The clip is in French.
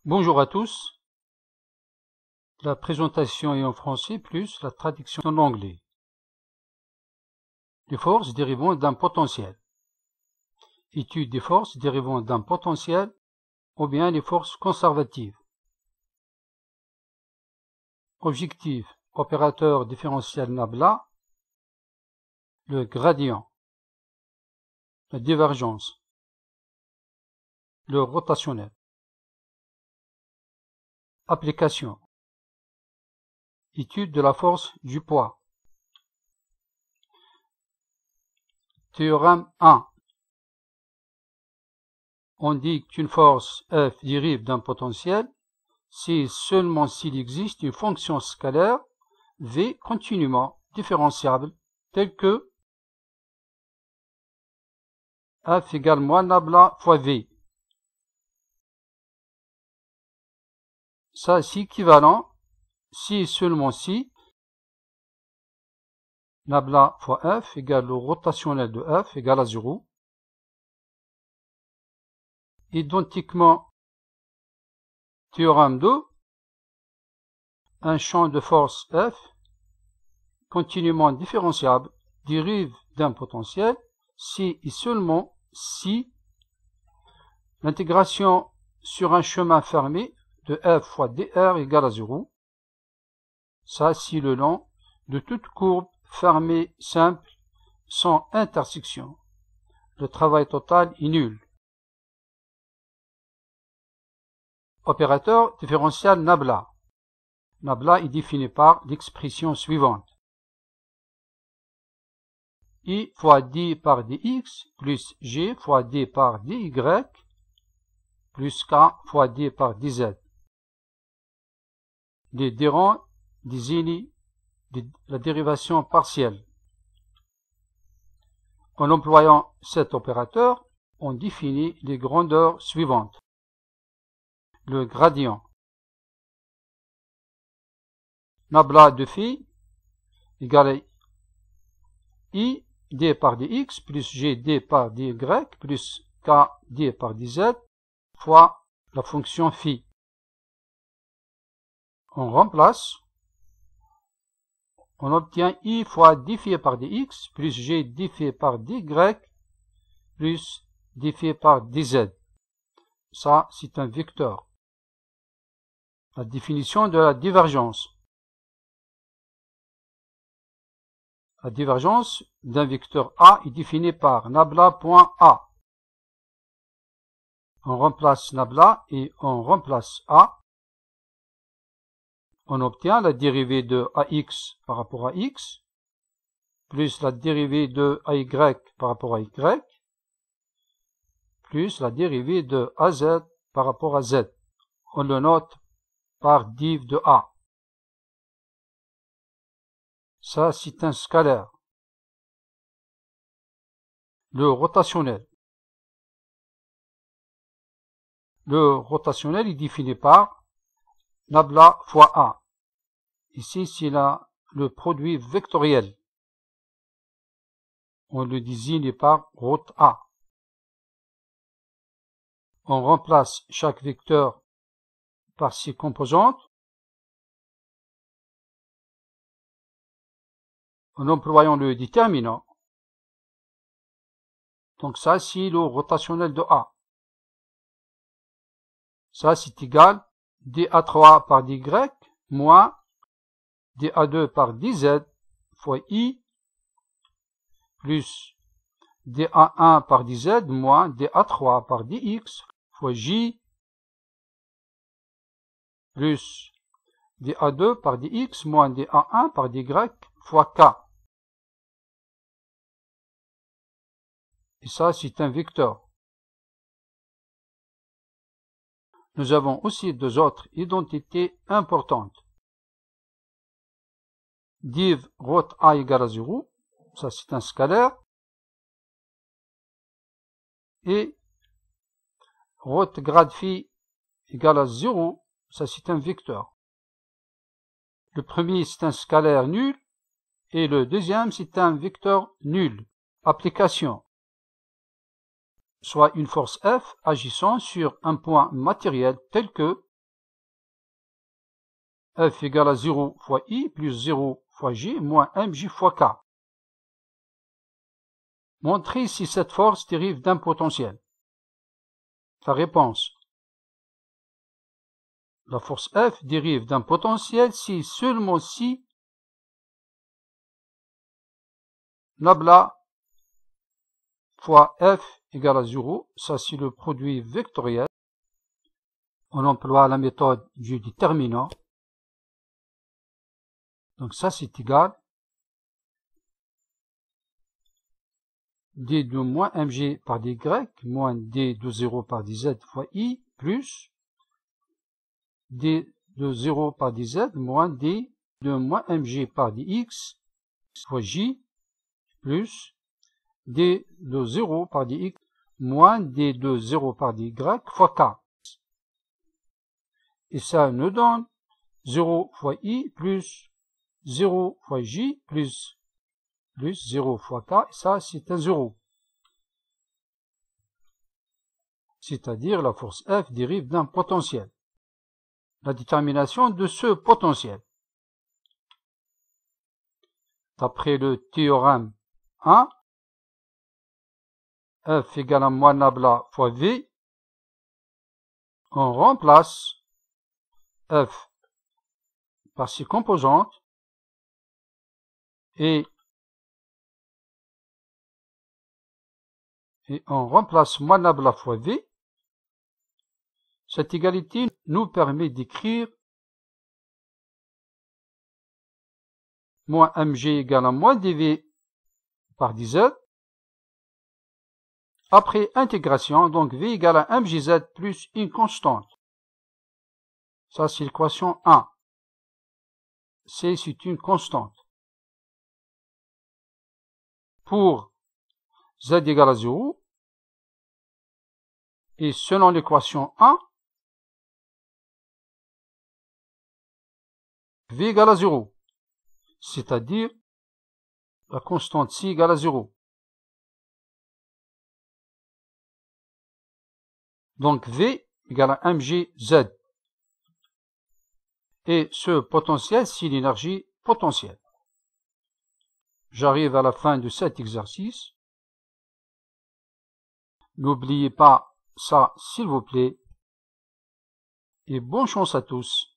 Bonjour à tous. La présentation est en français plus la traduction en anglais. Les forces dérivant d'un potentiel. Étude des forces dérivant d'un potentiel ou bien les forces conservatives. Objectif: opérateur différentiel Nabla, le gradient, la divergence, le rotationnel. Application: étude de la force du poids. Théorème 1. On dit qu'une force F dérive d'un potentiel si seulement s'il existe une fonction scalaire V continuellement différenciable telle que F égale moins Nabla fois V. Ça, c'est équivalent si et seulement si Nabla fois F égale le rotationnel de F égale à 0. Identiquement, théorème 2, un champ de force F continuellement différenciable dérive d'un potentiel si et seulement si l'intégration sur un chemin fermé de F fois dr égale à 0. Ça, si le long de toute courbe fermée simple sans intersection. Le travail total est nul. Opérateur différentiel Nabla. Nabla est défini par l'expression suivante. I fois d par dx plus g fois d par dy plus k fois d par dz. Les dirons désignent la dérivation partielle. En employant cet opérateur, on définit les grandeurs suivantes. Le gradient. Nabla de phi égale I d par dx plus g d par dy plus k d par dz fois la fonction phi. On remplace, on obtient I fois d phi par dx plus g d phi par dy plus d phi par dz. Ça, c'est un vecteur. La définition de la divergence. La divergence d'un vecteur A est définie par Nabla.A. On remplace Nabla et on remplace A. On obtient la dérivée de AX par rapport à X, plus la dérivée de AY par rapport à Y, plus la dérivée de AZ par rapport à Z. On le note par div de A. Ça, c'est un scalaire. Le rotationnel. Le rotationnel est défini par Nabla fois A. Ici, c'est le produit vectoriel. On le désigne par rot A. On remplace chaque vecteur par ses composantes. En employant le déterminant. Donc ça, c'est le rotationnel de A. Ça, c'est égal dA3 par dy moins dA2 par dz fois I plus dA1 par dz moins dA3 par dx fois J plus dA2 par dx moins dA1 par dy fois K. Et ça, c'est un vecteur. Nous avons aussi deux autres identités importantes. Div rot A égale à 0, ça c'est un scalaire. Et rot grade phi égale à 0, ça c'est un vecteur. Le premier c'est un scalaire nul et le deuxième c'est un vecteur nul. Application. Soit une force F agissant sur un point matériel tel que F égale à 0 fois I plus 0 fois G moins mj fois K. Montrez si cette force dérive d'un potentiel. La réponse. La force F dérive d'un potentiel si seulement si nabla fois F égale à 0, ça c'est le produit vectoriel. On emploie la méthode du déterminant. Donc ça c'est égal d de moins mg par dy moins d de 0 par dz fois I plus d de 0 par dz moins d de moins mg par dx fois j plus d de 0 par dx moins d de 0 par dy fois k. Et ça nous donne 0 fois i plus 0 fois j plus 0 fois k. Et ça c'est un 0. C'est-à-dire la force F dérive d'un potentiel. La détermination de ce potentiel. D'après le théorème 1, F égale à moins nabla fois V, on remplace F par ses composantes et on remplace moins nabla fois V. Cette égalité nous permet d'écrire moins mg égale à moins dv par dz. Après intégration, donc v égale à mgz plus une constante. Ça c'est l'équation 1. C c'est une constante. Pour z égale à 0, et selon l'équation 1, v égale à 0, c'est-à-dire la constante c égale à 0. Donc v égale à mgz. Et ce potentiel, c'est l'énergie potentielle. J'arrive à la fin de cet exercice. N'oubliez pas ça, s'il vous plaît. Et bonne chance à tous.